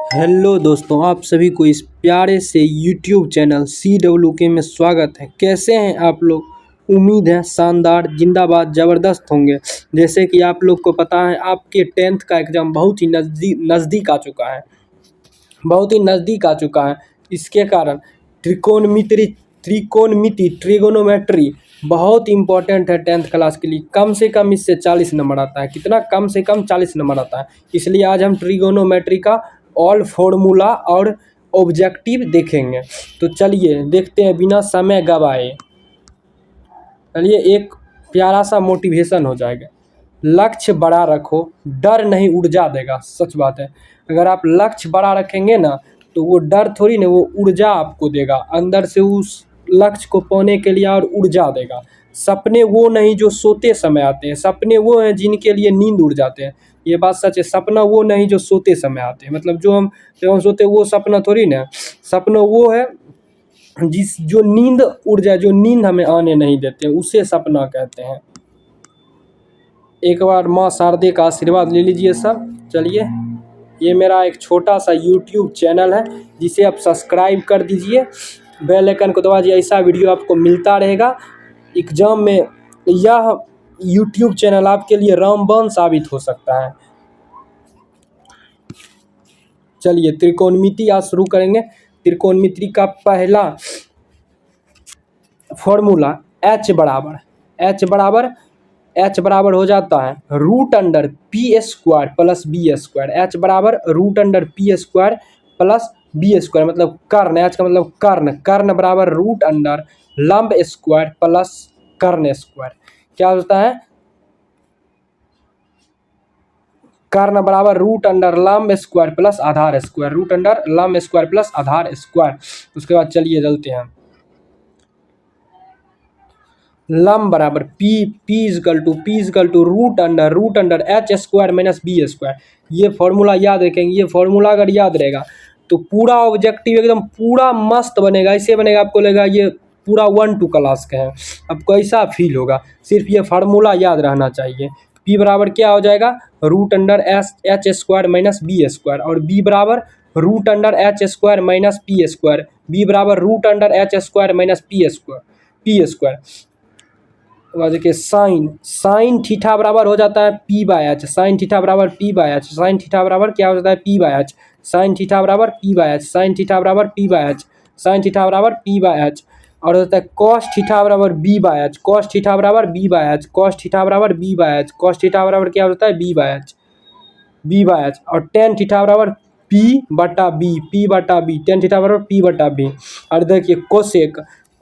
Hello दोस्तों, आप सभी को इस प्यारे से यूट्यूब चैनल CWK में स्वागत है। कैसे हैं आप लोग? उम्मीद है शानदार, जिंदाबाद, ज़बरदस्त होंगे। जैसे कि आप लोग को पता है, आपके 10th का एग्ज़ाम बहुत ही नज़दीक आ चुका है, बहुत ही नज़दीक आ चुका है। इसके कारण त्रिकोणमिति ट्रिगोनोमेट्री बहुत इंपॉर्टेंट है 10th क्लास के लिए। कम से कम इससे 40 नंबर आता है। कितना? कम से कम 40 नंबर आता है। इसलिए आज हम ट्रिगोनोमेट्री का ऑल फॉर्मूला और ऑब्जेक्टिव देखेंगे। तो चलिए देखते हैं बिना समय गवाए। चलिए, एक प्यारा सा मोटिवेशन हो जाएगा। लक्ष्य बड़ा रखो, डर नहीं ऊर्जा देगा। सच बात है। अगर आप लक्ष्य बड़ा रखेंगे ना, तो वो डर थोड़ी ना, वो ऊर्जा आपको देगा अंदर से, उस लक्ष्य को पाने के लिए, और ऊर्जा देगा। सपने वो नहीं जो सोते समय आते हैं, सपने वो हैं जिनके लिए नींद उड़ जाते हैं। ये बात सच है। सपना वो नहीं जो सोते समय आते हैं, मतलब जब हम सोते, वो सपना थोड़ी ना। सपना वो है जो नींद उड़ जाए, जो नींद हमें आने नहीं देते, उसे सपना कहते हैं। एक बार माँ शारदे का आशीर्वाद ले लीजिए सब। चलिए, ये मेरा एक छोटा सा यूट्यूब चैनल है, जिसे आप सब्सक्राइब कर दीजिए, बेल आइकन को दबा दीजिए। ऐसा वीडियो आपको मिलता रहेगा। एग्जाम में यह यूट्यूब चैनल आपके लिए रामबाण साबित हो सकता है। चलिए, त्रिकोणमिति आज शुरू करेंगे। त्रिकोणमिति का पहला फॉर्मूला H बराबर हो जाता है √p² प्लस b²। H बराबर √p² प्लस b², मतलब कर्ण। H का मतलब कर्ण बराबर √लंब² प्लस कर्ण²। क्या होता है? कर्ण बराबर √लंब² प्लस आधार², √लंब² प्लस आधार²। उसके बाद चलिए चलते हैं। लंब बराबर p=√H² माइनस b²। ये फॉर्मूला याद रखेंगे। ये फॉर्मूला अगर याद रहेगा तो पूरा ऑब्जेक्टिव एकदम पूरा मस्त बनेगा। ऐसे बनेगा, आपको लगेगा ये पूरा 1-2 क्लास का है। आपको ऐसा फील होगा। सिर्फ ये फार्मूला याद रहना चाहिए। p बराबर क्या हो जाएगा? √H² माइनस b², और b बराबर √H² माइनस p²। b बराबर √H² माइनस p²। देखिए, साइन थीटा बराबर हो जाता है p/h। साइन थीटा बराबर p/h। साइन थीटा बराबर क्या हो जाता है? p/h। साइन थीटा बराबर p/h। साइन थीटा बराबर p/h। साइन थीटा बराबर p/h। और होता है cos थीटा बराबर b/h। cos थीटा बराबर b/h। cos थीटा बराबर b/h। cos थीटा बराबर क्या होता है? b/h। और tan थीटा बराबर p/b। p/b। tan थीटा बराबर p/b। और देखिए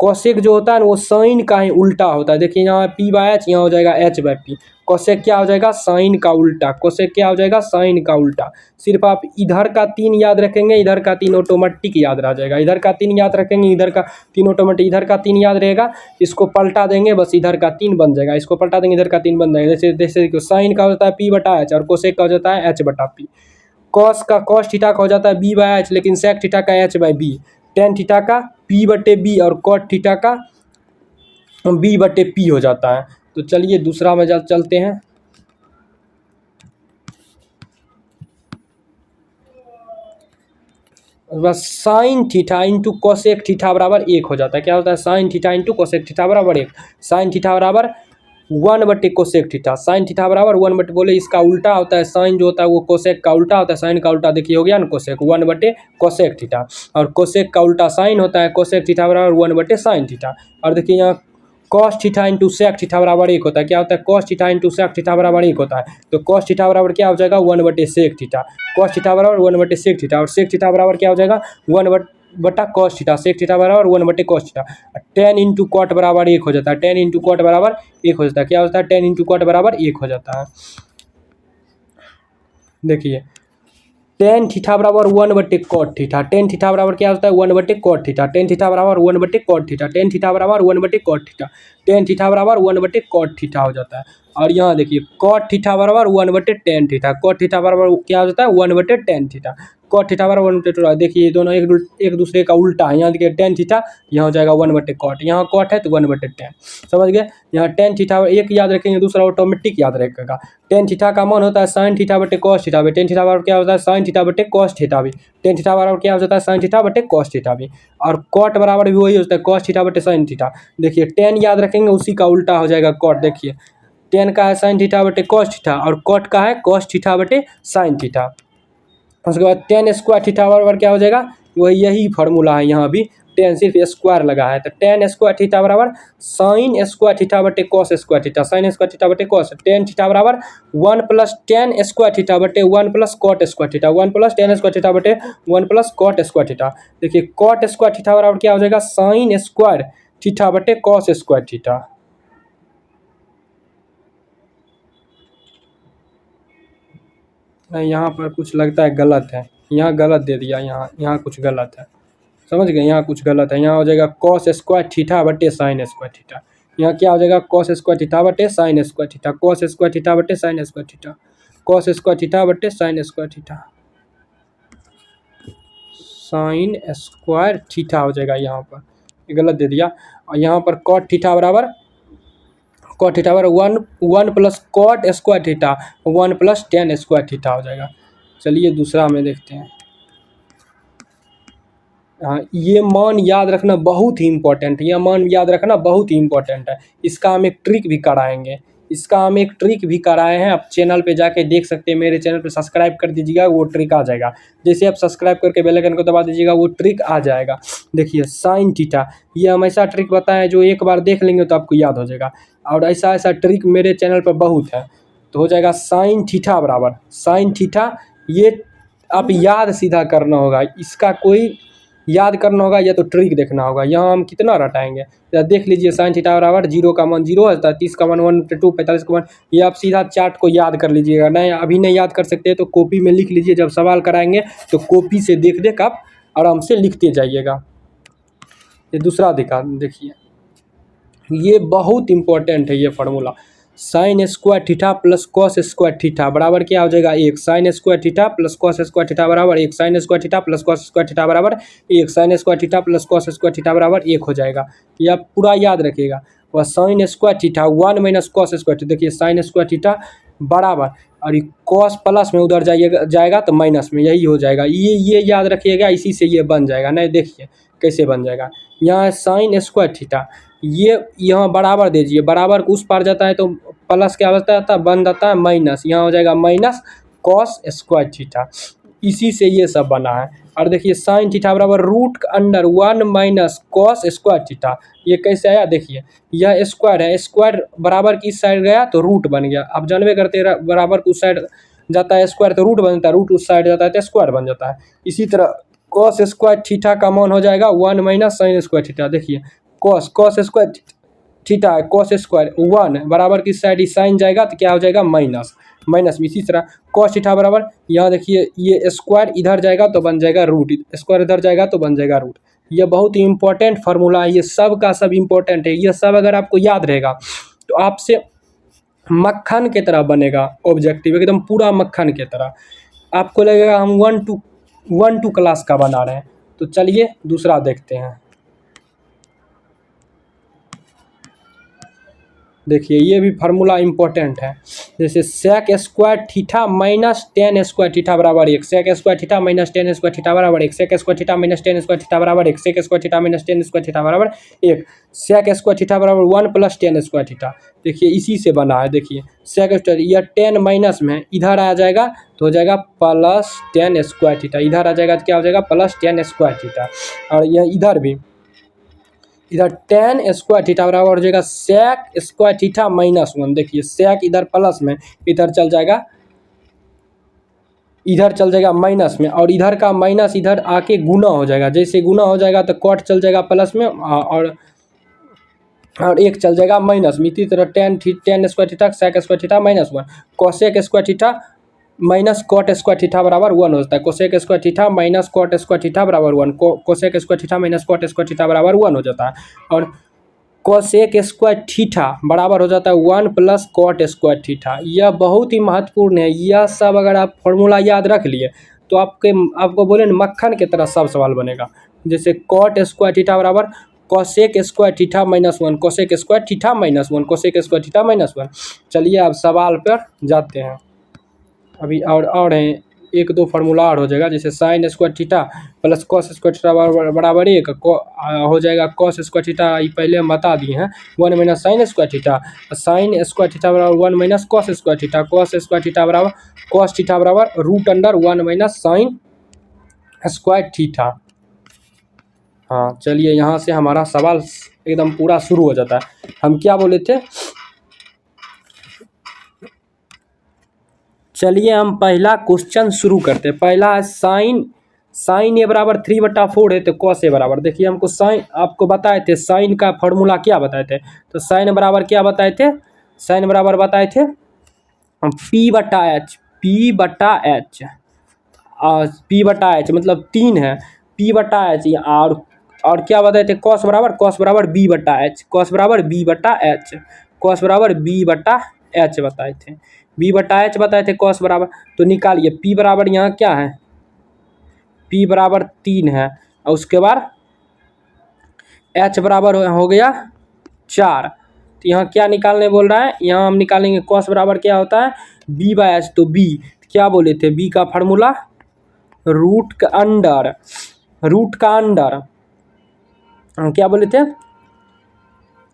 कोसेक जो होता है ना, वो साइन का ही उल्टा होता है। देखिए, यहाँ p/h, यहाँ हो जाएगा h/p। कोसेक क्या हो जाएगा? साइन का उल्टा। कोसेक क्या हो जाएगा? साइन का उल्टा। सिर्फ आप इधर का 3 याद रखेंगे, इधर का 3 ऑटोमेटिक याद रह जाएगा। इधर का 3 याद रखेंगे, इधर का 3 ऑटोमेटिक। इधर का 3 याद रहेगा, इसको पलटा देंगे, बस इधर का 3 बन जाएगा। इसको पलटा देंगे, इधर का 3 बन जाएगा। जैसे साइन का होता है p/h, और कोसेक का हो जाता है h/p। कॉस थीटा का हो जाता है b/h, लेकिन सेक थीटा का h/b। टेन थीटा का p/b, और कॉट थीटा का b/p हो जाता है। तो चलिए दूसरा में चलते हैं। बस sine theta into cosec theta बराबर 1 हो जाता है। क्या होता है? Sine theta into cosec theta बराबर 1। साइन थीटा बराबर 1/कोसेक थीटा। साइन थीटा बराबर 1 बोले, इसका उल्टा होता है। साइन जो होता है वो कोसेक का उल्टा होता है। साइन का उल्टा देखिए हो गया ना, कोसेक 1/कोसेक थीटा। और कोसेक का उल्टा साइन होता है। कोसेक थीटा बराबर 1/साइन थीटा। और देखिए यहाँ cos theta into sec theta बराबर 1 होता है। क्या होता है? Cos theta into sec theta बराबर 1 होता है। तो कॉस थीटा बराबर क्या हो जाएगा? 1/सेक थीटा। कॉस थीटा बराबर 1/सेक थीटा। और सेक थीटा बराबर क्या हो जाएगा? 1/कॉस थीटा। सेक थीटा बराबर 1/कॉस थीटा। टेन इंटू कॉट बराबर 1 हो जाता है। टेन इंटू कॉट बराबर 1 हो जाता है। क्या होता है? टेन इंटू कॉट बराबर 1 हो जाता है। देखिए, टेन थीटा बराबर 1/कॉट थीटा। टेन थीटा बराबर क्या होता है? 1/कॉट थीटा। टेन थीटा बराबर 1/कॉट थीटा। टेन थीटा बराबर 1/कॉट थीटा। टेन थीटा बराबर 1/कॉट थीटा हो जाता है। और यहाँ देखिए कॉट थीटा बराबर 1/tan थीटा, कॉट थीटा बराबर क्या हो जाता है 1/tan थीटा, कॉट थीटा बराबर 1/2। देखिए ये दोनों एक दूसरे का उल्टा है। यहाँ देखिए tan थीटा, यहाँ हो जाएगा 1/cot, यहाँ कॉट है तो 1/tan, समझ गए। यहाँ tan थीटा एक याद रखेंगे, दूसरा ऑटोमेटिक याद रखेगा। tan थीटा का मान होता है sin थीटा बटे cos थीटा भी, tan थीटा बराबर क्या होता है sin थीटा बटे cos थीटा भी, tan थीटा बराबर क्या हो जाता है sin थीटा बटे cos थीटा भी। और cot बराबर भी वही होता है cos थीटा बटे sin थीटा। देखिए tan याद रखेंगे, उसी का उल्टा हो जाएगा cot। देखिए tan का है sin थीटा बटे cos थीटा और cot का है cos थीटा बटे sin थीटा। उसके बाद tan स्क्वायर थीटा बराबर क्या हो जाएगा, वही यही फार्मूला है यहाँ भी, tan सिर्फ स्क्वायर लगा है तो tan स्क्वायर थीटा बराबर sin स्क्वायर थीटा बटे cos square theta, sin square theta बटे cos, tan थीटा बराबर 1 + tan स्क्वायर थीटा बटे 1 + cot square theta, 1 + tan square theta बटे 1 + cot स्क्वायर थीटा। देखिए cot स्क्वायर थीटा बराबर क्या हो जाएगा sin स्क्वायर थीटा बटे cos स्क्वायर थीटा। यहाँ पर कुछ लगता है गलत है, यहाँ गलत दे दिया, यहाँ कुछ गलत है, समझ गए, यहाँ कुछ गलत है। यहाँ हो जाएगा cos स्क्वायर थीटा बटे sin स्क्वायर थीटा, यहाँ क्या हो जाएगा cos स्क्वायर थीटा बटे sin square theta, cos square theta बटे sin square theta, cos square theta बटे sin square theta, sin square theta हो जाएगा। यहाँ पर ये गलत दे दिया। और यहाँ पर cot थीटा बराबर 1 + cot square theta 1 + tan square theta हो जाएगा। चलिए दूसरा में देखते हैं। हाँ, ये मान याद रखना बहुत ही इम्पोर्टेंट है, यह मान याद रखना बहुत ही इम्पोर्टेंट है। इसका हम एक ट्रिक भी कराएंगे, इसका हम एक ट्रिक भी कराए हैं, आप चैनल पे जाके देख सकते हैं। मेरे चैनल पे सब्सक्राइब कर दीजिएगा, वो ट्रिक आ जाएगा। जैसे आप सब्सक्राइब करके बेल आइकन को दबा दीजिएगा, वो ट्रिक आ जाएगा। देखिए sin थीटा, ये हम ऐसा ट्रिक बताएं जो एक बार देख लेंगे तो आपको याद हो जाएगा। और ऐसा ऐसा ट्रिक मेरे चैनल पर बहुत है। तो हो जाएगा sin थीटा बराबर sin थीटा, ये आप याद सीधा करना होगा, इसका कोई याद करना होगा या तो ट्रिक देखना होगा। यहाँ हम कितना रटाएंगे, या देख लीजिए sin थीटा बराबर 0 का मान 0 होता है, 30 का मान 1/2, 45 का मान, ये आप सीधा चार्ट को याद कर लीजिएगा। नहीं अभी नहीं याद कर सकते तो कॉपी में लिख लीजिए, जब सवाल कराएंगे तो कॉपी से देख देख आप आराम से लिखते जाइएगा। ये दूसरा देखिए, ये बहुत इंपॉर्टेंट है ये formula. sin square theta plus cos square theta बराबर क्या हो जाएगा 1, sin square theta plus cos square theta बराबर 1, sin square theta plus cos square theta बराबर 1, sin square theta plus cos square theta बराबर 1 हो जाएगा। ये आप पूरा याद रखिएगा। वह sin square theta 1 - cos square theta, देखिए sin स्क्वायर थीटा बराबर, और ये cos प्लस में उधर जाएगा तो माइनस में, यही हो जाएगा। ये याद रखिएगा, इसी से ये बन जाएगा। नहीं देखिए कैसे बन जाएगा, यहाँ sin स्क्वायर थीटा, ये यहाँ बराबर दीजिए, बराबर उस पार जाता है तो प्लस क्या बचता है बन जाता है माइनस, यहाँ हो जाएगा माइनस cos स्क्वायर थीटा। इसी से ये सब बना है। और देखिए sin थीटा बराबर √1 - cos स्क्वायर थीटा, ये कैसे आया देखिए, यह स्क्वायर है, स्क्वायर बराबर की इस साइड गया तो रूट बन गया। आप जानवे करते हैं बराबर उस साइड जाता है स्क्वायर तो रूट बनता है, रूट उस साइड जाता है तो स्क्वायर बन जाता है। इसी तरह cos स्क्वायर थीटा का मान हो जाएगा 1 - sin स्क्वायर थीटा। देखिए cos स्क्वायर थीटा है, cos स्क्वायर 1 बराबर की साइड साइन जाएगा तो क्या हो जाएगा माइनस में। इसी तरह cos थीटा बराबर, यहाँ देखिए ये स्क्वायर इधर जाएगा तो बन जाएगा रूट, स्क्वायर इधर जाएगा तो बन जाएगा रूट। ये बहुत ही इंपॉर्टेंट फार्मूला है, ये सब का सब इंपॉर्टेंट है। ये सब अगर आपको याद रहेगा तो आपसे मक्खन की तरह बनेगा ऑब्जेक्टिव, एकदम पूरा मक्खन की तरह। आपको लगेगा हम 1 to क्लास का बना रहे हैं। तो चलिए दूसरा देखते हैं। देखिए ये भी फार्मूला इंपॉर्टेंट है। जैसे sec square theta minus tan square theta बराबर 1, sec square theta minus tan square theta बराबर 1, sec square theta minus tan square theta बराबर 1, sec square theta minus tan square theta बराबर 1, sec स्क्वायर थीटा बराबर 1 + tan square theta. देखिए इसी से बना है। देखिए sec स्क्वायर, यह tan माइनस में इधर आ जाएगा तो हो जाएगा प्लस tan स्क्वायर थीटा, इधर आ जाएगा तो क्या हो जाएगा प्लस tan स्क्वायर थीटा। और यह इधर भी, इधर tan स्क्वायर थीटा बराबर हो जाएगा sec स्क्वायर थीटा -1। देखिए sec इधर प्लस में, इधर चल जाएगा माइनस में, और इधर का माइनस इधर आके गुना हो जाएगा। जैसे गुना हो जाएगा तो cot चल जाएगा प्लस में, और 1 चल जाएगा माइनस में। इसी तरह tan square theta sec square theta -1, cosec square theta minus cot square theta बराबर 1 होता है। cosec square theta minus cot square theta बराबर 1, cosec square theta minus cot square theta बराबर 1 हो जाता है। और कोसेक स्क्वायर थीटा बराबर हो जाता है 1 प्लस कॉट स्क्वायर थीटा। यह बहुत ही महत्वपूर्ण है। यह सब अगर आप फॉर्मूला याद रख लिए तो आपको बोले ना मक्खन की तरह सब सवाल बनेगा। जैसे कॉट स्क्वायर थीटा बराबर cosec square theta -1, cosec square theta -1, cosec square theta -1। चलिए अब सवाल पर जाते हैं। अभी और हैं, एक दो फार्मूला और हो जाएगा। जैसे sign square theta plus cos square theta बराबर 1 हो जाएगा। कॉस स्क्वायर थीटा ये पहले हम बता दिए हैं 1 minus sine square theta. Sign square theta बराबर 1 minus cos square theta. Cos square theta बराबर कॉस थीटा बराबर √1 माइनस साइन स्क्वायर थीटा। हाँ चलिए यहाँ से हमारा सवाल एकदम पूरा शुरू हो जाता है। हम क्या बोले थे, चलिए हम पहला क्वेश्चन शुरू करते हैं। पहला है साइन ए बराबर 3/4 है तो कॉस ए बराबर, देखिए हमको साइन आपको बताए थे साइन का फॉर्मूला क्या बताए थे। तो साइन बराबर क्या बताए थे, साइन बराबर बताए थे P/H, P/H P/H मतलब 3 है P/H। और क्या बताए थे, कॉस बराबर B/H, कॉस बराबर B/H, कॉस बराबर B/H बताए थे, B/H बताए थे कॉस बराबर। तो निकालिए P बराबर यहाँ क्या है, P बराबर 3 है और उसके बाद H बराबर हो गया 4। तो यहाँ क्या निकालने बोल रहा है, यहाँ हम निकालेंगे कॉस बराबर क्या होता है B/H। तो B क्या बोले थे, B का फार्मूला रूट का अंडर क्या बोले थे,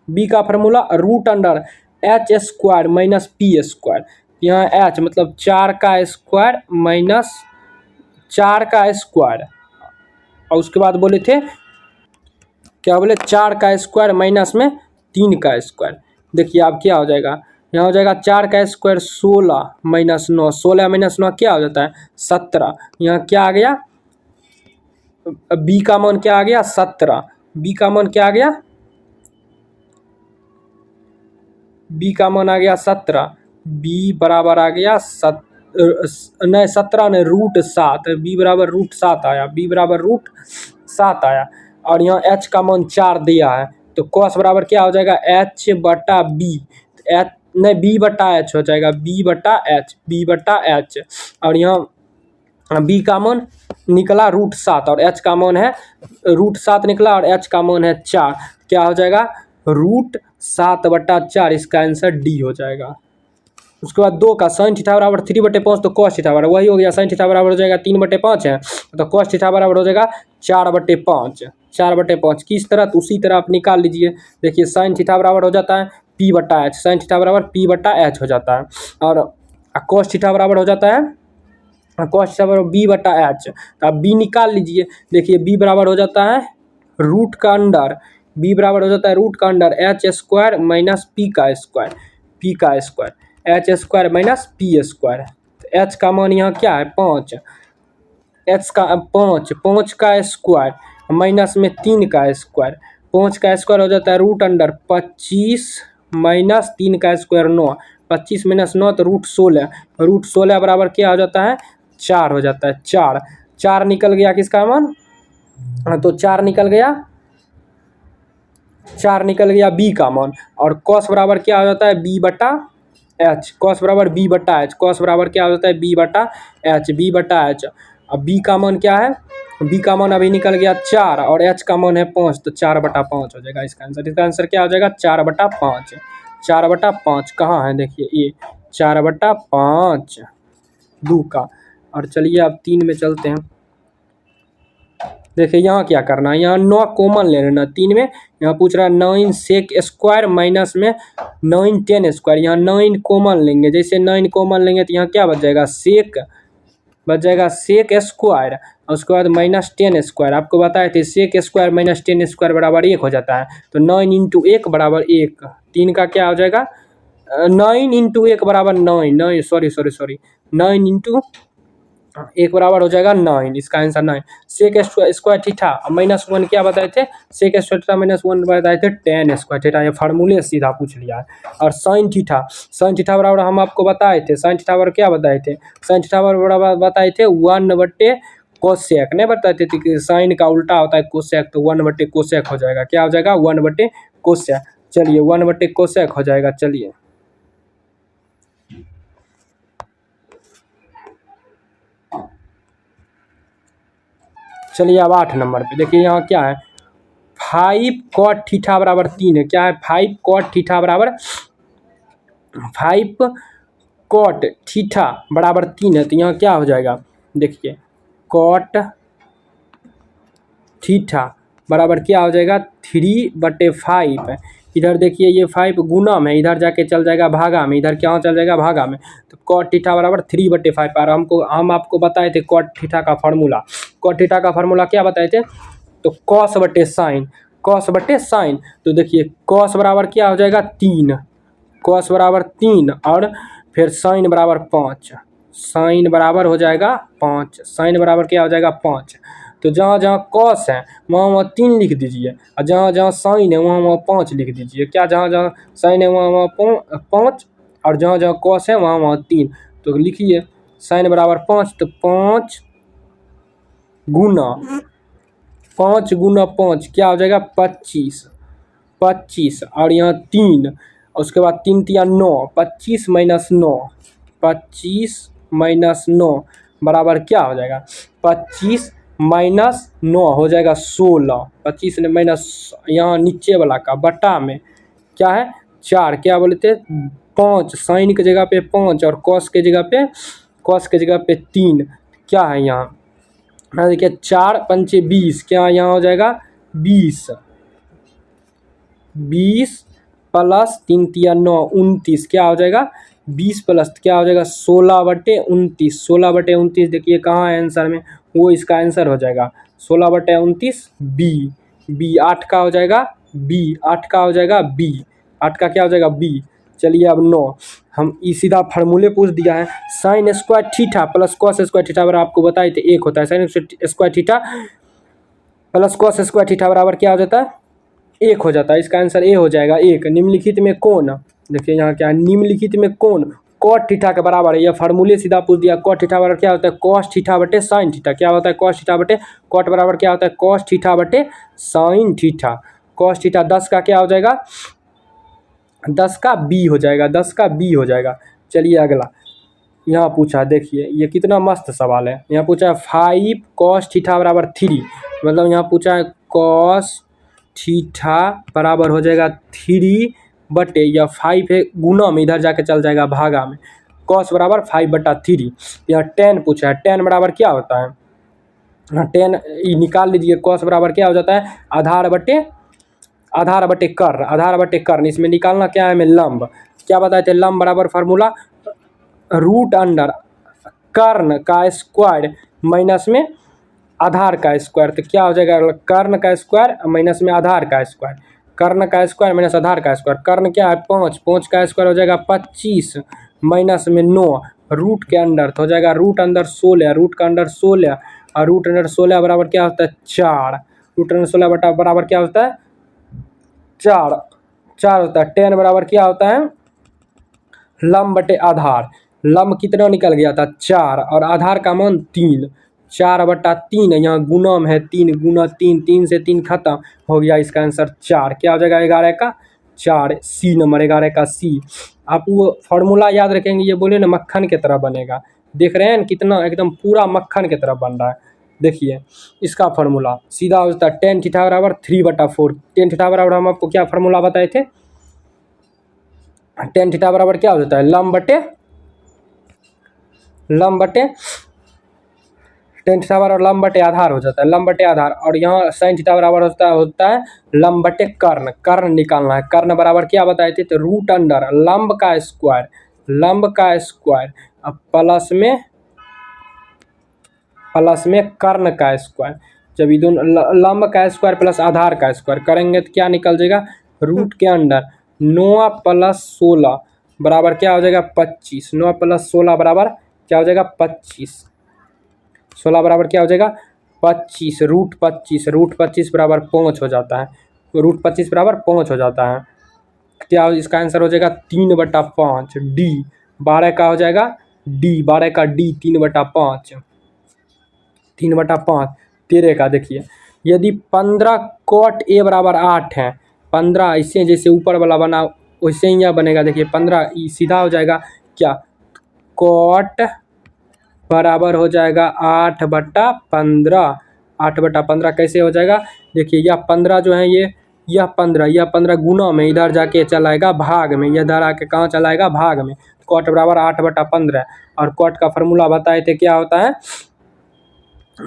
B का फार्मूला √H² माइनस P²। यहाँ H मतलब 4 का स्क्वायर माइनस 4 का स्क्वायर और उसके बाद बोले थे क्या बोले 4 का स्क्वायर माइनस में 3 का स्क्वायर। देखिए अब क्या हो जाएगा, यहाँ हो जाएगा 4 का स्क्वायर 16 माइनस 9, 16 माइनस 9 क्या हो जाता है 17। यहाँ क्या आ गया, B का मान क्या आ गया 17, B का मान क्या आ गया, B का मान आ गया 17, B बराबर आ गया 17 नहीं √7, B बराबर √7 आया, B बराबर √7 आया। और यहाँ H का मान 4 दिया है तो कॉस बराबर क्या हो जाएगा H/B, H नहीं B/H हो जाएगा, B/H। और यहाँ B का मान निकला √7 और H का मान है √7 निकला और H का मान है 4, क्या हो जाएगा √7/4, इसका आंसर D हो जाएगा। उसके बाद 2 का साइन थीटा बराबर 3/5 तो कॉस थीटा बराबर वही हो गया, साइन थीटा बराबर हो जाएगा 3/5 है तो कॉस थीटा बराबर हो जाएगा 4/5 किस तरह, तो उसी तरह आप निकाल लीजिए। देखिए साइन थीटा बराबर हो जाता है P/H, साइन थीटा बराबर P/H हो जाता है और कॉस थीटा बराबर हो जाता है कॉस थीटा बराबर B/H। तो आप B निकाल लीजिए। देखिए B बराबर हो जाता है रूट का अंडर, B बराबर हो जाता है रूट का अंडर H² माइनस P का स्क्वायर, H² माइनस P²। तो H का मान यहाँ क्या है 5, H का 5 का स्क्वायर माइनस में 3 का स्क्वायर, 5 का स्क्वायर हो जाता है √25 माइनस 3 का स्क्वायर 9, 25 माइनस 9 तो √16 बराबर क्या हो जाता है 4 हो जाता है। 4 निकल गया किसका मान, तो 4 निकल गया B का मान। और कॉस बराबर क्या हो जाता है B/H, कॉस बराबर B/H, कॉस बराबर क्या हो जाता है B/H। अब B का मान क्या है, B का मान अभी निकल गया 4 और H का मान है 5 तो 4/5 हो जाएगा इसका आंसर। इसका आंसर क्या हो जाएगा 4/5, 4/5 कहाँ है देखिए ये 4/5 2 का। और चलिए अब 3 में चलते हैं। देखिए यहाँ क्या करना है, यहाँ 9 कॉमन ले लेना 3 में, यहाँ पूछ रहा है 9 सेक स्क्वायर माइनस में 9 10 स्क्वायर, यहाँ 9 कॉमन लेंगे। जैसे 9 कॉमन लेंगे तो यहाँ क्या बच जाएगा सेक स्क्वायर और उसके बाद माइनस 10 स्क्वायर। आपको बताए थे सेक स्क्वायर माइनस 10 स्क्वायर बराबर 1 हो जाता है तो 9 × 1 बराबर 1, 3 का क्या हो जाएगा 9 × 1 बराबर 9 सॉरी 9 × 1 बराबर हो जाएगा 9, इसका आंसर 9। सेक स्क्वायर थीटा -1 क्या बताए थे, सेक स्क्वायर थीटा -1 बताए थे 10 स्क्वायर थीटा, ये फार्मूले सीधा पूछ लिया है। और साइन थीटा बराबर हम आपको बताए थे, साइन थीटा बराबर क्या बताए थे, साइन थीटा बराबर बताए थे 1/कोसेक, नहीं बताते थे कि साइन का उल्टा होता है कोसेक तो 1/कोसेक हो जाएगा, क्या हो जाएगा 1/कोसेक। चलिए 1 बटे कोसेक हो जाएगा। चलिए अब 8 नंबर पे देखिए यहाँ क्या है, 5 कॉट थीटा बराबर 3 है। क्या है, 5 कॉट थीटा बराबर 5 कॉट थीटा बराबर 3 है। तो यहाँ क्या हो जाएगा, देखिए कॉट थीटा बराबर क्या हो जाएगा, 3/5। इधर देखिए ये 5 गुना में, इधर जाके चल जाएगा भागा में, इधर क्या चल जाएगा भागा में। तो कॉट थीटा बराबर 3/5। और हम आपको बताए थे कॉट थीटा का फार्मूला। कॉट थीटा का फार्मूला क्या बताए थे, तो कॉस बटे साइन, कॉस बटे साइन। तो देखिए कॉस बराबर क्या हो जाएगा 3, कॉस बराबर 3 और फिर साइन बराबर 5, साइन बराबर हो जाएगा 5, साइन बराबर क्या हो जाएगा 5। तो जहाँ जहाँ कॉस है वहाँ 3 लिख दीजिए, और जहाँ जहाँ साइन है वहाँ 5 लिख दीजिए। क्या, जहाँ जहाँ साइन है वहाँ 5 और जहाँ जहाँ कॉस है वहाँ 3। तो लिखिए साइन बराबर 5, तो 5 गुना 5 क्या हो जाएगा 25, 25 और यहाँ 3, उसके बाद 3 तिया 9, 25 माइनस 9, 25 माइनस 9 बराबर क्या हो जाएगा, 25 माइनस 9 हो जाएगा 16। 25 माइनस यहाँ नीचे वाला का बटा में क्या है 4, क्या बोले थे 5, साइन की जगह पे 5 और कॉस के जगह पे 3। क्या है यहाँ, देखिए 4 पंचे 20, क्या यहाँ हो जाएगा 20, 20 प्लस 3 तिया 9, 29, क्या हो जाएगा 20 प्लस क्या हो जाएगा 16/29, 16/29 देखिए कहाँ है आंसर में, वो इसका आंसर हो जाएगा 16/29 बी 8 का हो जाएगा बी, 8 का हो जाएगा बी, 8 का क्या हो जाएगा बी। चलिए अब 9, हम सीधा फार्मूले पूछ दिया है, sign square theta plus cos square theta बराबर आपको बताए थे 1 होता है, sign square theta plus cos square theta बराबर क्या हो जाता है 1 हो जाता है। इसका आंसर ए हो जाएगा 1। निम्नलिखित में कौन, देखिए यहाँ क्या है, निम्नलिखित में कौन कॉट थीटा के बराबर है, यह फार्मूले सीधा पूछ दिया। कॉट थीटा बराबर क्या होता है, कॉस थीटा बटे साइन थीटा। क्या होता है कॉस थीटा बटे, कॉट बराबर क्या होता है कॉस थीटा बटे साइन थीटा। कॉस थीटा 10 का क्या हो जाएगा, 10 का बी हो जाएगा, 10 का बी हो जाएगा। चलिए अगला यहाँ पूछा, देखिए ये कितना मस्त सवाल है। यहाँ पूछा है 5 कॉस थीटा बराबर 3, मतलब यहाँ पूछा है कॉस थीटा बराबर हो जाएगा 3 बटे, या 5 है गुना में, इधर जाके चल जाएगा भागा में, कॉस बराबर 5/3। यहाँ 10 पूछा है, 10 बराबर क्या होता है, 10 निकाल लीजिए, कॉस बराबर क्या हो जाता है आधार बटे कर्ण, आधार बटे कर्ण। इसमें निकालना क्या है हमें लंब, क्या बताए थे लंब बराबर फार्मूला रूट अंडर कर्ण का स्क्वायर माइनस में आधार का स्क्वायर। तो क्या हो जाएगा कर्ण का स्क्वायर माइनस में आधार का स्क्वायर, कर्ण का स्क्वायर माइनस आधार का स्क्वायर। कर्ण क्या है 5, 5 का स्क्वायर हो जाएगा 25 माइनस में 9 रूट के अंदर, तो हो जाएगा रूट अंदर 16, रूट का अंदर 16 और रूट अंदर 16 बराबर क्या होता है 4, रूट अंदर 16 बराबर क्या होता है 4 होता है। 10 बराबर क्या होता है लंब बटे आधार, लंब कितना निकल गया था 4 और आधार का मान 3, 4/3 है, यहाँ गुना में है 3 गुना 3, 3 से 3 खत्म हो गया, इसका आंसर 4। क्या हो जाएगा 11 का 4, सी नंबर 11 का सी। आप वो फार्मूला याद रखेंगे, ये बोले ना मक्खन की तरह बनेगा, देख रहे हैं कितना एकदम पूरा मक्खन की तरह बन रहा है। देखिए इसका फार्मूला सीधा हो जाता है tan थीटा बराबर 3/4। tan थीटा बराबर हम आपको क्या फार्मूला बताए थे, tan थीटा बराबर क्या हो जाता है लंब बटे tan थीटा बराबर लंब बटे आधार हो जाता है, लंब बटे आधार। और यहाँ sin थीटा बराबर होता है लंब बटे कर्ण, कर्ण निकालना है। कर्ण बराबर क्या बताए थे, तो रूट अंडर लंब का स्क्वायर प्लस में कर्ण का स्क्वायर। जब ये दोनों लंब का स्क्वायर प्लस आधार का स्क्वायर करेंगे तो क्या निकल जाएगा रूट के अंडर 9 + 16 बराबर क्या हो जाएगा 25, 9 + 16 बराबर क्या हो जाएगा 25, 16 बराबर क्या हो जाएगा 25, रूट 25 बराबर 5 हो जाता है, रूट 25 बराबर 5 हो जाता है। क्या इसका आंसर हो जाएगा 3/5, डी 12 का हो जाएगा डी, 12 का डी 3/5, 3/5। 13 का देखिए यदि 15 कॉट ए बराबर 8 है, 15 ऐसे जैसे ऊपर वाला बना वैसे ही यह बनेगा। देखिए 15 सीधा हो जाएगा क्या, कॉट बराबर हो जाएगा 8/15। 8/15 कैसे हो जाएगा, देखिए यह 15 जो है यह 15 गुना में इधर जाके चलाएगा भाग में, यह इधर आके कहाँ चलाएगा, भाग में। कॉट बराबर 8/15 और कॉट का फार्मूला बताए थे क्या होता है,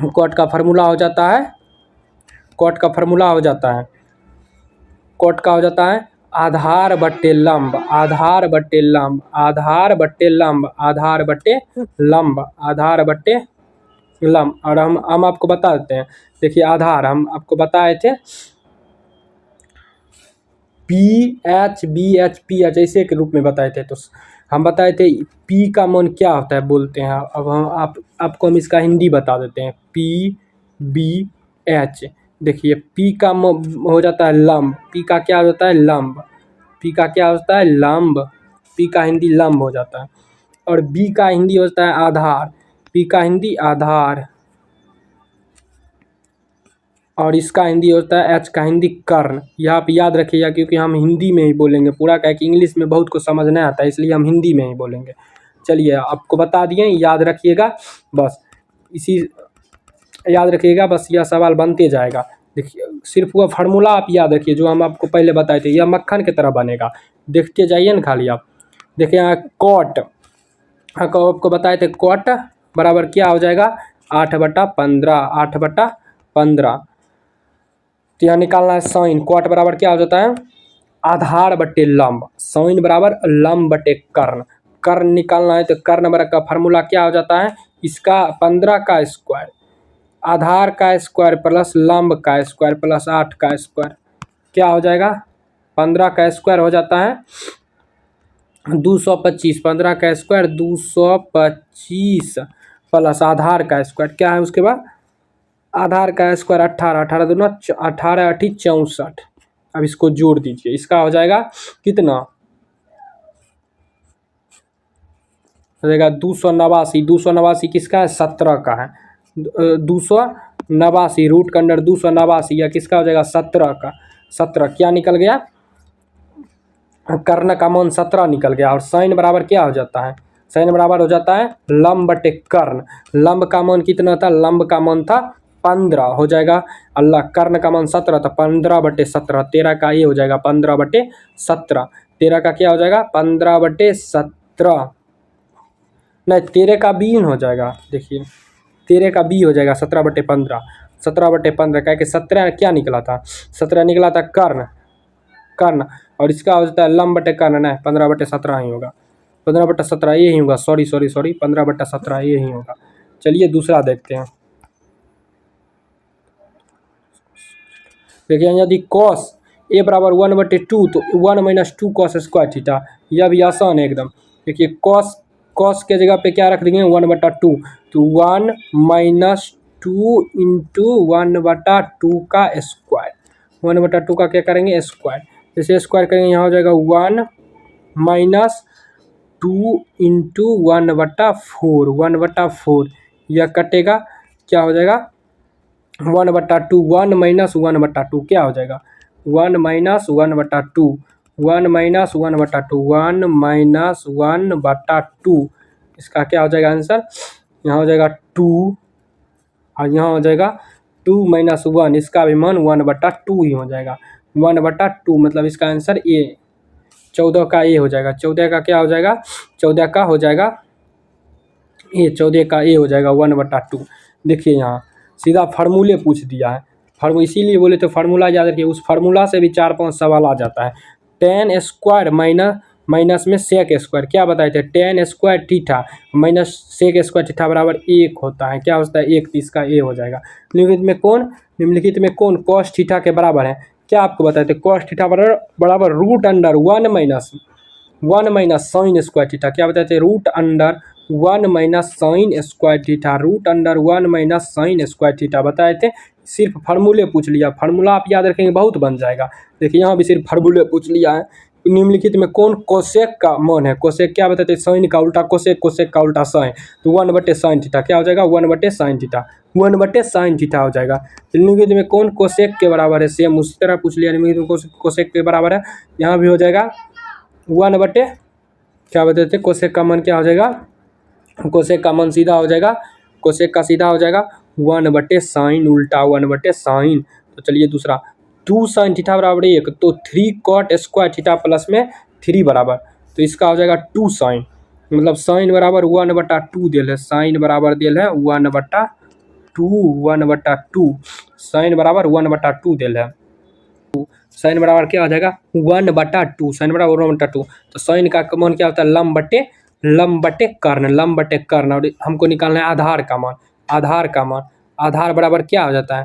कॉट का फार्मूला हो जाता है, कॉट का फार्मूला हो जाता है, कॉट का हो जाता है आधार बट्टे लंब, आधार बट्टे लंब, आधार बट्टे लंब, आधार बट्टे लंब, आधार बट्टे लंब। और हम आपको बता देते हैं, देखिए आधार हम आपको बताए थे PH ऐसे के रूप में बताए थे। तो हम बताए थे P का मान क्या होता है बोलते हैं। अब हम आपको हम इसका हिंदी बता देते हैं, PBH। देखिए P का हो जाता है लंब, P का क्या होता है, लंब, P का क्या होता है, लंब, P का हिंदी लंब हो जाता है। और B का हिंदी होता है आधार, P का हिंदी आधार, और इसका हिंदी होता है H का हिंदी कर्ण। यह आप याद रखिएगा क्योंकि हम हिंदी में ही बोलेंगे पूरा, क्या कि इंग्लिश में बहुत को समझ नहीं आता है, इसलिए हम हिंदी में ही बोलेंगे। चलिए आपको बता दिए, याद रखिएगा बस, इसी याद रखिएगा बस, यह सवाल बनते जाएगा। देखिए सिर्फ वह फार्मूला आप याद रखिए जो हम आपको पहले बताए थे, यह मक्खन की तरह बनेगा, देखते जाइए ना खाली आप। देखिए यहाँ कॉट आपको बताए थे, कॉट बराबर क्या हो जाएगा, 8/15, 8/15। तो यहाँ निकालना है साइन, कॉट बराबर क्या हो जाता है, आधार बट्टे लंब, साइन बराबर लंब बट्टे कर्ण, कर्ण निकालना है। तो कर्ण बराबर का फार्मूला क्या हो जाता है, इसका 15 का स्क्वायर, आधार का स्क्वायर प्लस लंब का स्क्वायर प्लस 8 का स्क्वायर, क्या हो जाएगा, 15 का स्क्वायर हो जाता है 225, 15 का स्क्वायर 225 प्लस आधार का स्क्वायर क्या है, उसके बाद आधार का स्क्वायर 18, 18 दूना 18 8 64। अब इसको जोड़ दीजिए, इसका हो जाएगा कितना, हो जाएगा 289, 289 किसका है, 17 का है, 289 रूट के अंदर 289 या किसका हो जाएगा, 17 का। 17 क्या निकल गया, कर्ण का मान 17 निकल गया। और साइन बराबर क्या हो जाता है, साइन बराबर हो जाता है लंब बटे कर्ण, लंब का मान कितना था, लंब का मान था 15 हो जाएगा, अल्लाह कर्ण का मान 17 था, 15/17, 13 का ये हो जाएगा 15/17, 13 का क्या हो जाएगा 15/17, नहीं 13 का बी हो जाएगा, देखिए 13 का बी हो जाएगा 17/15, 17/15 क्या कि 17 क्या निकला था, 17 निकला था कर्ण, कर्ण, और इसका हो जाता है लंब बटे कर्ण, नहीं 15/17 ही होगा, 15/17 ये ही होगा, सॉरी 15/17 ये ही होगा। चलिए दूसरा देखते हैं। देखिए यदि कॉस ए बराबर 1/2 तो 1 - 2 कॉस स्क्वायर थीटा, यह भी आसान है एकदम। देखिए कॉस, कॉस के जगह पे क्या रख देंगे 1/2, तो 1 - 2 इंटू 1/2 का स्क्वायर, 1/2 का क्या करेंगे स्क्वायर, जैसे स्क्वायर करेंगे यहाँ हो जाएगा 1 - 2 इंटू 1/4, 1/4 यह कटेगा, क्या हो जाएगा 1/2, 1 - 1/2 क्या हो जाएगा 1 - 1/2, 1 - 1/2, 1 - 1/2, इसका क्या हो जाएगा आंसर, यहाँ हो जाएगा 2 और यहाँ हो जाएगा 2 - 1, इसका भी मान 1/2 ही हो जाएगा, 1/2 मतलब इसका आंसर ए, 14 का ए हो जाएगा, 14 का क्या हो जाएगा, 14 का हो जाएगा ए, 14 का ए हो जाएगा 1/2। देखिए यहाँ सीधा फार्मूले पूछ दिया है, इसीलिए बोले तो फार्मूला याद रखिए, उस फार्मूला से भी 4-5 सवाल आ जाता है। tan स्क्वायर माइनस में सेक स्क्वायर, क्या बताए थे, tan square theta minus sec square theta बराबर 1 होता है, क्या होता है 1, तो इसका ए हो जाएगा। निम्नलिखित में कौन कॉस थीटा के बराबर है, क्या आपको बताए थे, कॉस थीटा बराबर root under 1 minus sine square theta, क्या बताए थे, root under 1 minus sine square theta, root under 1 minus sine square theta बताए थे। सिर्फ फार्मूले पूछ लिया, फार्मूला आप याद रखेंगे बहुत बन जाएगा। देखिए यहाँ भी सिर्फ फार्मूले पूछ लिया है, निम्नलिखित में कौन कोसेक का मान है? कोसेक क्या बताते हैं? साइन का उल्टा कोसेक, कोसेक का उल्टा साइन, तो 1/sin थीटा क्या हो जाएगा? 1/sin थीटा, 1/sin थीटा हो जाएगा। निम्नलिखित में कौन कोसेक के बराबर है? सेम उसी तरह पूछ लिया, निम्नलिखित में कोसेक के बराबर है, यहाँ भी हो जाएगा 1/, क्या बताते हैं कोसेक का मान क्या हो जाएगा? कोसेक का मान सीधा हो जाएगा, कोसेक का सीधा हो जाएगा 1/sin उल्टा 1/sin। तो चलिए दूसरा, 2sin थीटा बराबर 1, तो 3 cot स्क्वायर थीटा प्लस में 3 बराबर, तो इसका हो जाएगा 2sin, मतलब साइन बराबर 1/2 दिल है, साइन बराबर दिल है 1/2, साइन बराबर 1/2 दिल है, साइन बराबर क्या हो जाएगा? 1/2, साइन बराबर 1/2। तो साइन का मान क्या होता है? लम बटे कर्ण, और हमको निकालना है आधार का मान, आधार बराबर क्या हो जाता है?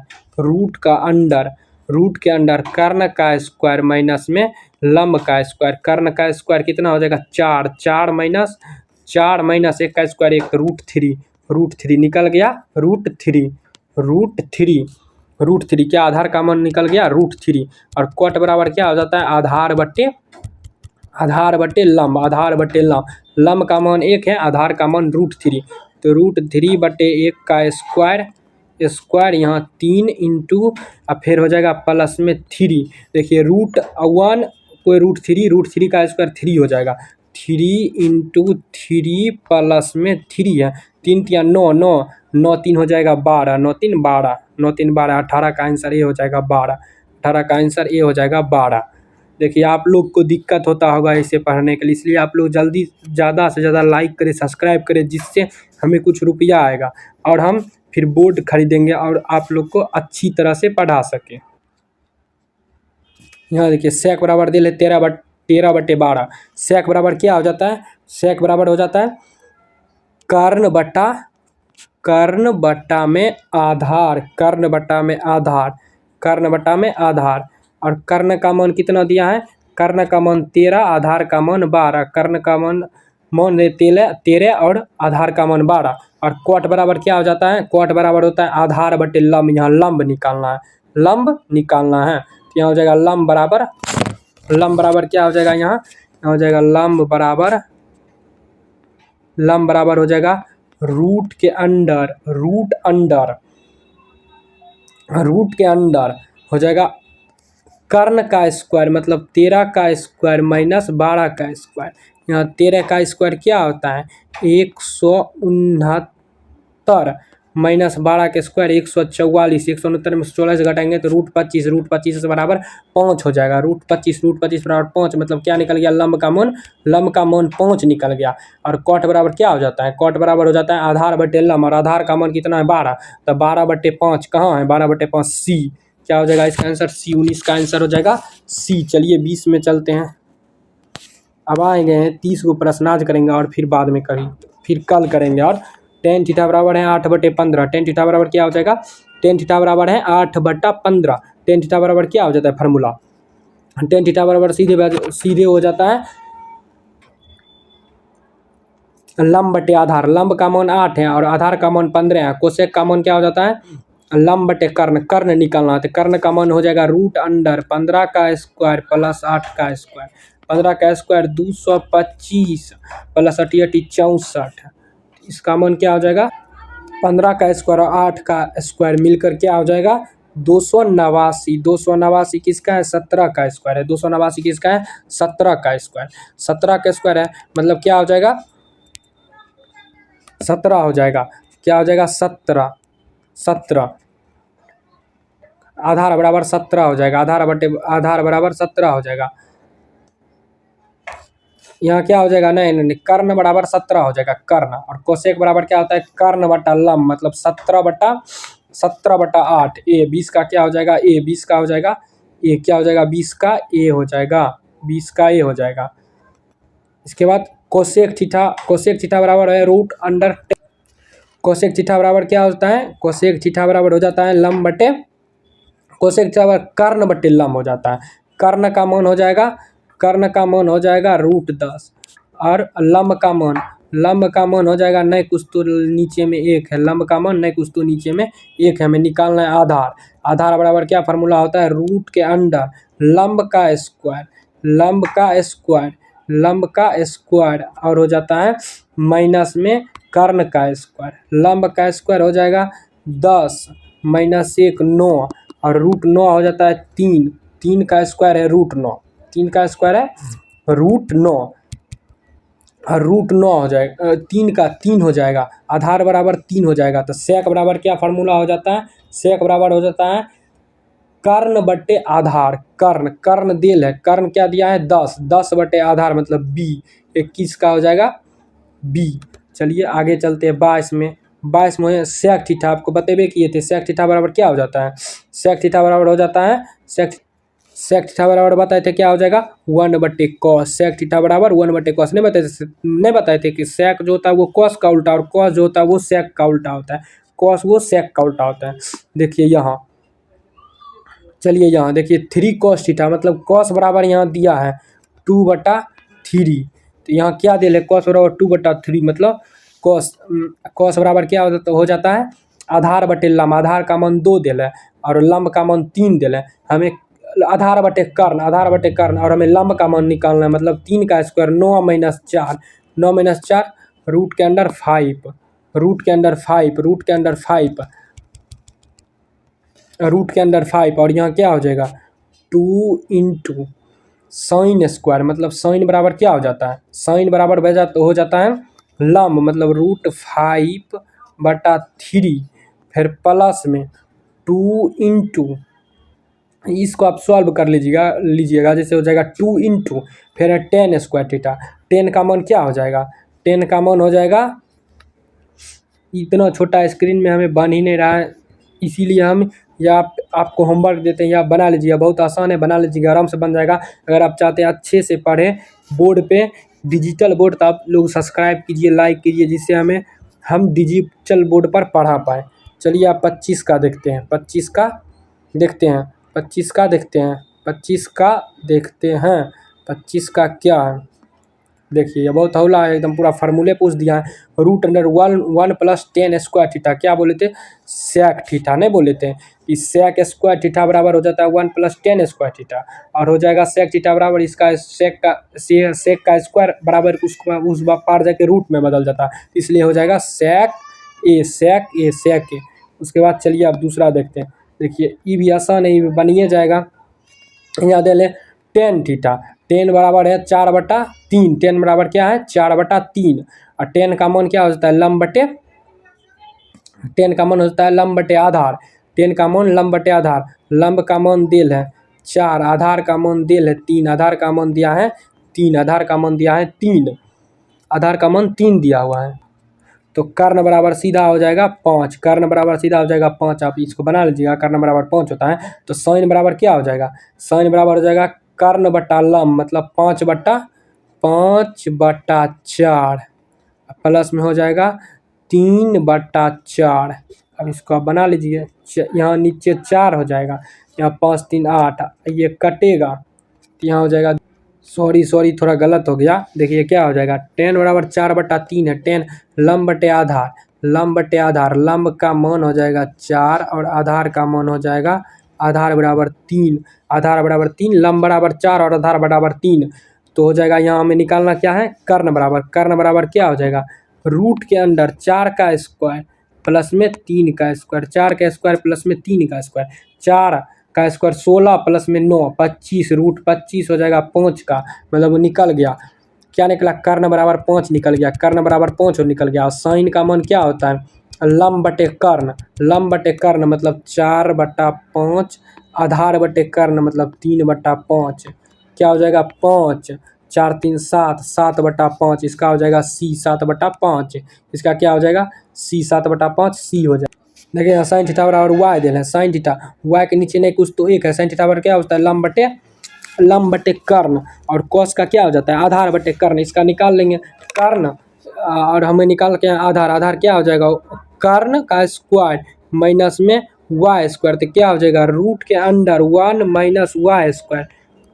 रूट के अंडर कर्ण का स्क्वायर माइनस में लंब का स्क्वायर, कर्ण का स्क्वायर कितना हो जाएगा? 4, 4 माइनस 1 का स्क्वायर 1, रूट थ्री निकल गया, रूट थ्री क्या आधार का मान निकल गया? √3। और कॉट बराबर क्या हो जाता है? आधार बटे लंब, लंब का मान 1 है, आधार का मान √3, तो √3/1 का स्क्वायर यहाँ 3 इंटू, अब फिर हो जाएगा प्लस में 3, देखिए √1 कोई √3 का स्क्वायर 3 हो जाएगा, 3 इंटू 3 प्लस में 3 है, 3 या 9 3 हो जाएगा 12, 9 3 12, 18 का आंसर ए हो जाएगा 12, 18 का आंसर ए हो जाएगा 12। देखिए आप लोग को दिक्कत होता होगा इसे पढ़ने के लिए, इसलिए आप लोग जल्दी ज़्यादा से ज़्यादा लाइक करें, सब्सक्राइब करें, जिससे हमें कुछ रुपया आएगा और हम फिर बोर्ड खरीदेंगे और आप लोग को अच्छी तरह से पढ़ा सकें। यहाँ देखिए सेक बराबर दिल है 13/12, सेक बराबर क्या हो जाता है? सेक बराबर हो जाता है कर्ण बटा में आधार, और कर्ण का मान कितना दिया है? कर्ण का मान 13, आधार का मान 12, कर्ण का मान 13 और आधार का मान 12, और कॉट बराबर क्या हो जाता है? कॉट बराबर होता है आधार बटे लंब, यहाँ लंब निकालना है, तो यहाँ हो जाएगा लंब बराबर क्या हो जाएगा? यहाँ हो जाएगा लंब बराबर हो जाएगा रूट के अंडर हो जाएगा कर्ण का स्क्वायर, मतलब 13 का स्क्वायर माइनस 12 का स्क्वायर, यहाँ 13 का स्क्वायर क्या होता है? 169 माइनस 12 के स्क्वायर 144, 169 में 14 से घटाएंगे तो √25 से बराबर 5 हो जाएगा, √25 बराबर 5, मतलब क्या निकल गया? लंब का मान 5 निकल गया। और कॉट बराबर क्या हो जाता है? कॉट बराबर हो जाता है आधार बटे लंब, और आधार का मान कितना है? 12, तो 12/5 कहाँ है? 12/5 सी, क्या हो जाएगा इसका आंसर? सी, 19 का आंसर हो जाएगा सी। चलिए 20 में चलते हैं, अब आएंगे हैं 30 को प्रश्न आज करेंगे और फिर बाद में फिर कल करेंगे। और tan थीटा बराबर है 8/15, tan थीटा बराबर क्या हो जाएगा? tan थीटा बराबर है 8/15, tan थीटा बराबर क्या हो जाता है फार्मूला? tan थीटा बराबर सीधे हो जाता है लंब बटे आधार, लंब का मान 8 है और आधार का मान 15 है, कोसेक का मान क्या हो जाता है? लंब बटे कर्ण निकालना है, तो कर्ण का मान हो जाएगा √15 का स्क्वायर प्लस 8 का स्क्वायर, 15 का स्क्वायर 225 प्लस 8 64, इसका मान क्या हो जाएगा? 15 का स्क्वायर और 8 का स्क्वायर मिलकर क्या हो जाएगा? 289 किसका है? 17 का स्क्वायर है, 289 किसका है? 17 का स्क्वायर, 17 का स्क्वायर है, मतलब क्या हो जाएगा? 17 हो जाएगा, क्या हो जाएगा? 17 आधार बराबर 17 हो जाएगा, आधार बराबर 17 हो जाएगा, यहाँ क्या हो जाएगा? नहीं, कर्ण बराबर 17 हो जाएगा, कर्ण। और कोसेक बराबर क्या होता है? कर्ण बटा लंब, मतलब 17/8, ए 20 का क्या हो जाएगा? ए 20 का हो जाएगा, ए क्या हो जाएगा? 20 का ए हो जाएगा, इसके बाद कोसेक थीटा बराबर है कोसेक थीटा बराबर क्या होता है? कोसेक थीटा बराबर हो जाता है लंब बटे, कोसेक थीटा बराबर कर्ण बटे लंब हो जाता है, कर्ण का मान हो जाएगा √10, और लंब का मान हो जाएगा नहीं कुछ तो नीचे में 1 है, लंब का मान नहीं कुछ तो नीचे में 1 है, हमें निकालना है आधार बराबर क्या फार्मूला होता है? रूट के अंडर लंब का स्क्वायर, लंब का स्क्वायर, लंब का स्क्वायर और हो जाता है माइनस में कर्ण का स्क्वायर। लंब का स्क्वायर हो जाएगा 10 माइनस 1 9 और रूट 9 हो जाता है 3। 3 का स्क्वायर है रूट 9, 3 का स्क्वायर है रूट 9 और रूट 9 हो जाएगा, 3 का 3 हो जाएगा, आधार बराबर 3 हो जाएगा। तो सेक बराबर क्या फार्मूला हो जाता है, सेक बराबर हो जाता है कर्ण बट्टे आधार। कर्ण, कर्ण देल है, कर्ण क्या दिया है 10, 10 बट्टे आधार मतलब बी, 21 का हो जाएगा बी। चलिए आगे चलते हैं 22 में। 22 में सेक थीटा आपको बतेबे किए थे, सेक थीटा बराबर क्या हो जाता है, सेक थीटा बराबर हो जाता है सेक थीटा बराबर बताए थे क्या हो जाएगा 1/cos। सेक थीटा बराबर 1/cos नहीं बताए थे कि सेक जो होता है वो कॉस का उल्टा और कॉस जो होता है वो सेक का उल्टा होता है, कॉस वो सेक का उल्टा होता है। देखिए यहाँ, चलिए यहाँ देखिए 3 cos थीटा मतलब कॉस बराबर यहाँ दिया है 2/3। तो यहाँ क्या दे ले कॉस बराबर 2/3 मतलब कॉस बराबर क्या हो जाता है आधार बटे लंब। आधार का मान 2 दिल है और लंब का मान 3 दिल है। हमें आधार बटे कर्ण, आधार बटे कर्ण और हमें लंब का मान निकालना है मतलब 3 का स्क्वायर 9 माइनस 4, 9 माइनस 4 रूट के अंदर 5, रूट के अंदर 5, रूट के अंदर 5, रूट के अंदर 5 और यहाँ क्या हो जाएगा 2 इंटू साइन स्क्वायर मतलब साइन बराबर क्या हो जाता है, साइन बराबर हो जाता है लंब मतलब √5/3 फिर प्लस में 2 इंटू इसको आप सॉल्व कर लीजिएगा जैसे हो जाएगा 2 इंटू फिर है tan स्क्वायर थीटा। tan का मान क्या हो जाएगा, tan का मान हो जाएगा, इतना छोटा स्क्रीन में हमें बन ही नहीं रहा है इसीलिए हम या आपको होमवर्क देते हैं या बना लीजिएगा, बहुत आसान है, बना लीजिएगा आराम से बन जाएगा। अगर आप चाहते हैं अच्छे से पढ़ें बोर्ड पे, डिजिटल बोर्ड, तो आप लोग सब्सक्राइब कीजिए, लाइक कीजिए जिससे हम डिजिटल बोर्ड पर पढ़ा पाए। चलिए आप 25 का देखते हैं, 25 का देखते हैं, 25 का देखते हैं, 25 का देखते हैं, 25 का क्या है देखिए ये बहुत हौला है एकदम, पूरा फार्मूले पूछ दिया है। √1 + tan स्क्वायर थीटा क्या बोले थे सेक थीटा नहीं बोले थे, इस सेक स्क्वायर थीटा बराबर हो जाता है 1 + tan स्क्वायर थीटा और हो जाएगा सेक थीटा बराबर इसका सेक का स्क्वायर बराबर उस पार जाके रूट में बदल जाता है, इसलिए हो जाएगा सेक ए। उसके बाद चलिए आप दूसरा देखते हैं। देखिए ये भी आसान है, ये भी बनिए जाएगा। यहाँ दे ले tan थीटा, tan बराबर है 4/3, tan बराबर क्या है 4/3 और tan का मान क्या हो जाता है tan का मान हो जाता है लंब बटे आधार। tan का मान लंब बटे आधार, लंब का मान दिल है 4, आधार का मान दिल है 3, आधार का मान दिया है 3, आधार का मान दिया है 3, आधार का मान 3 दिया हुआ है। तो कर्ण बराबर सीधा हो जाएगा 5, कर्ण बराबर सीधा हो जाएगा 5, आप इसको बना लीजिएगा, कर्ण बराबर 5 होता है। तो साइन बराबर क्या हो जाएगा, साइन बराबर हो जाएगा कर्ण बटा लंब मतलब 5/4 प्लस में हो जाएगा 3/4। अब इसको आप बना लीजिए, यहाँ नीचे 4 हो जाएगा, यहाँ 5 3 8, ये कटेगा तो यहाँ हो जाएगा, सॉरी थोड़ा गलत हो गया। देखिए क्या हो जाएगा tan बराबर 4/3 है, tan लंब बटे आधार, लंब बटे आधार, लंब का मान हो जाएगा 4 और आधार का मान हो जाएगा आधार बराबर 3, आधार बराबर 3, लंब बराबर 4 और आधार बराबर 3। तो हो जाएगा यहाँ हमें निकालना क्या है कर्ण बराबर, कर्ण बराबर क्या हो जाएगा रूट के अंदर 4 का स्क्वायर प्लस में 3 का स्क्वायर, 4 का स्क्वायर प्लस में 3 का स्क्वायर, 4 का स्क्वायर 16 प्लस में 9 25, √25 हो जाएगा 5 का मतलब वो निकल गया, क्या निकला कर्ण बराबर 5 निकल गया, कर्ण बराबर 5 और निकल गया। और साइन का मान क्या होता है लंब बटे कर्ण, लंब बटे कर्ण मतलब 4/5, आधार बटे कर्ण मतलब 3/5, क्या हो जाएगा 5, 4 3 7, 7/5, इसका हो जाएगा C 7/5, इसका क्या हो जाएगा C 7/5, C हो जाएगा। देखिए यहाँ साइन थीटा बराबर y दे रहे हैं, साइन थीटा y के नीचे नहीं कुछ तो 1 है, साइन थीटा बराबर क्या होता है लंब बटे कर्ण और cos का क्या हो जाता है आधार बटे कर्ण, इसका निकाल लेंगे कर्ण और हमें निकाल के आधार, आधार क्या हो जाएगा कर्ण का स्क्वायर माइनस में y स्क्वायर, तो क्या हो जाएगा रूट के under 1 minus y square,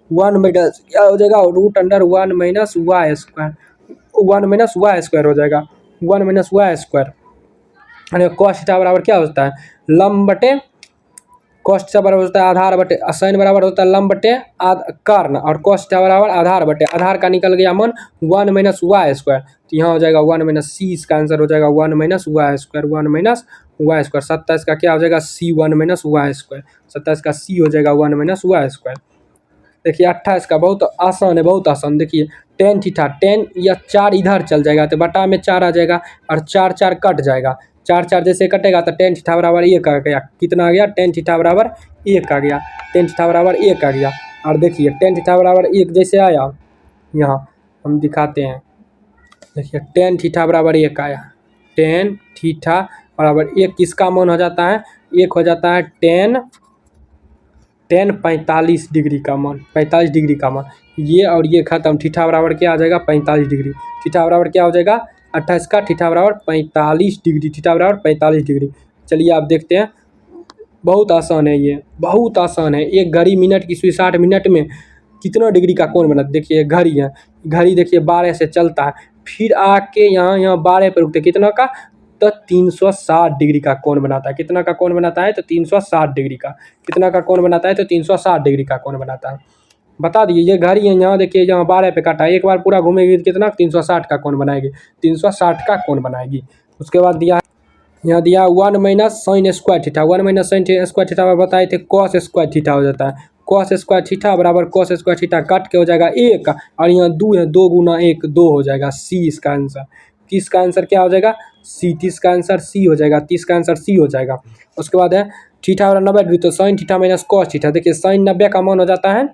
1 minus क्या हो जाएगा √1 minus y square, 1 minus y square हो जाएगा 1 minus y square. cos theta बराबर क्या होता है लंब बटे कॉस थीटा बराबर होता है आधार बटे साइन बराबर होता है लंब बटे कर्ण, और कॉस थीटा बराबर आधार बटे आधार का निकल गया मन 1 माइनस वाई स्क्वायर, तो यहाँ हो जाएगा 1 माइनस सी, इसका आंसर हो जाएगा 1 minus Y square, 1 minus Y square. 27 का क्या हो जाएगा सी 1 माइनस वाई स्क्वायर, 27 का सी हो जाएगा 1 माइनस वाई स्क्वायर। देखिए 28 का बहुत आसान है, बहुत आसान। देखिए टेन थीटा, टेन या 4 इधर चल जाएगा तो बटा में 4 आ जाएगा और 4 4 कट जाएगा, 4 4 जैसे कटेगा तो टेन थीटा बराबर 1 आ गया। कितना आ गया? टेन थीटा बराबर 1 आ गया, टेन थीटा बराबर 1 आ गया। और देखिए टेन थीटा बराबर 1 जैसे आया, यहाँ हम दिखाते हैं। देखिए टेन थीटा बराबर 1 आया, टेन थीटा बराबर 1 किसका मान हो जाता है? 1 हो जाता है टेन 45 डिग्री का मान, 45 डिग्री का मान। ये और ये खत्म, थीटा बराबर क्या आ जाएगा? 45 डिग्री। थीटा बराबर क्या हो जाएगा? 28 का थीटा बराबर 45 डिग्री, थीटा बराबर 45 डिग्री। चलिए आप देखते हैं, बहुत आसान है ये, बहुत आसान है। एक घड़ी मिनट की सुई 60 मिनट में कितना डिग्री का कोण बना? देखिए घड़ी है, घड़ी देखिए 12 से चलता है, फिर आके यहाँ 12 पर रुकते, कितना का? तो 360 डिग्री का कोण बनाता है। कितना का कोण बनाता है? तो 360 डिग्री का। कितना का कोण बनाता है? तो 360 डिग्री का कोण बनाता है। बता दिए, ये घड़ी है, यहाँ देखिए यहाँ 12 पे काटा है, एक बार पूरा घूमेगी तो कितना? 360 का कोण बनाएगी, 360 का कोण बनाएगी। उसके बाद दिया यहाँ दिया 1 minus sine square theta, 1 minus sine square theta में बताए थे कॉस स्क्वायर थीटा हो जाता है। कॉस स्क्वायर थीटा बराबर कॉस स्क्वायर थीटा कट के हो जाएगा 1, और यहाँ 2 है, 2 गुना 1 2 हो जाएगा, सी इसका आंसर। 30 का आंसर क्या हो जाएगा? सी, 30 का आंसर सी हो जाएगा, 30 का आंसर सी हो जाएगा। उसके बाद है थीटा बराबर 90 डिग्री, तो sine theta minus cos theta. देखिए साइन 90 का मान हो जाता है,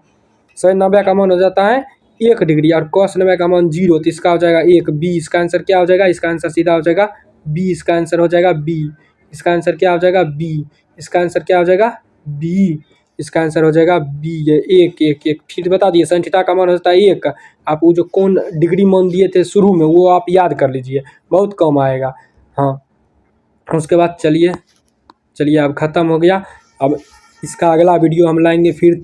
साइन 90 का मान हो जाता है 1 डिग्री, और कॉस 90 का मान 0, तो इसका हो जाएगा 1, बी। इसका आंसर क्या हो जाएगा? इसका आंसर सीधा हो जाएगा बी, इसका आंसर हो जाएगा बी। इसका आंसर क्या हो जाएगा? बी। इसका आंसर क्या हो जाएगा? बी। इसका आंसर हो जाएगा बी। ये 1 1 1 फिर बता दिए साइन थीटा का मान होता है 1। आप वो जो कौन डिग्री मान दिए थे शुरू में वो आप याद कर लीजिए, बहुत कम आएगा। हाँ, उसके बाद चलिए अब ख़त्म हो गया। अब इसका अगला वीडियो हम लाएंगे फिर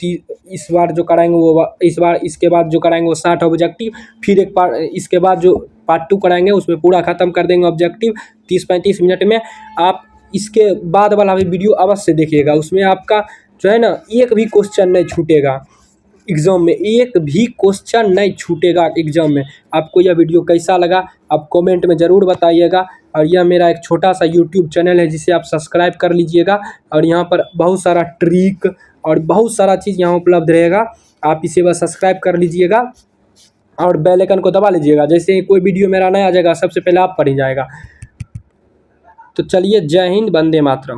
इस बार जो कराएंगे वो इस बार, इसके बाद जो कराएंगे वो 60 ऑब्जेक्टिव, फिर एक पार्ट इसके बाद जो पार्ट 2 कराएंगे उसमें पूरा ख़त्म कर देंगे ऑब्जेक्टिव 30-35 मिनट में। आप इसके बाद वाला भी वीडियो अवश्य देखिएगा, उसमें आपका जो है ना एक भी क्वेश्चन नहीं छूटेगा एग्ज़ाम में, एक भी क्वेश्चन नहीं छूटेगा एग्ज़ाम में। आपको यह वीडियो कैसा लगा आप कमेंट में ज़रूर बताइएगा। और यह मेरा एक छोटा सा यूट्यूब चैनल है जिसे आप सब्सक्राइब कर लीजिएगा, और यहाँ पर बहुत सारा ट्रिक और बहुत सारा चीज़ यहाँ उपलब्ध रहेगा। आप इसे बस सब्सक्राइब कर लीजिएगा और बेल आइकन को दबा लीजिएगा, जैसे ही कोई वीडियो मेरा नया आ जाएगा सबसे पहले आप पर ही जाएगा। तो चलिए, जय हिंद, वंदे मातरम।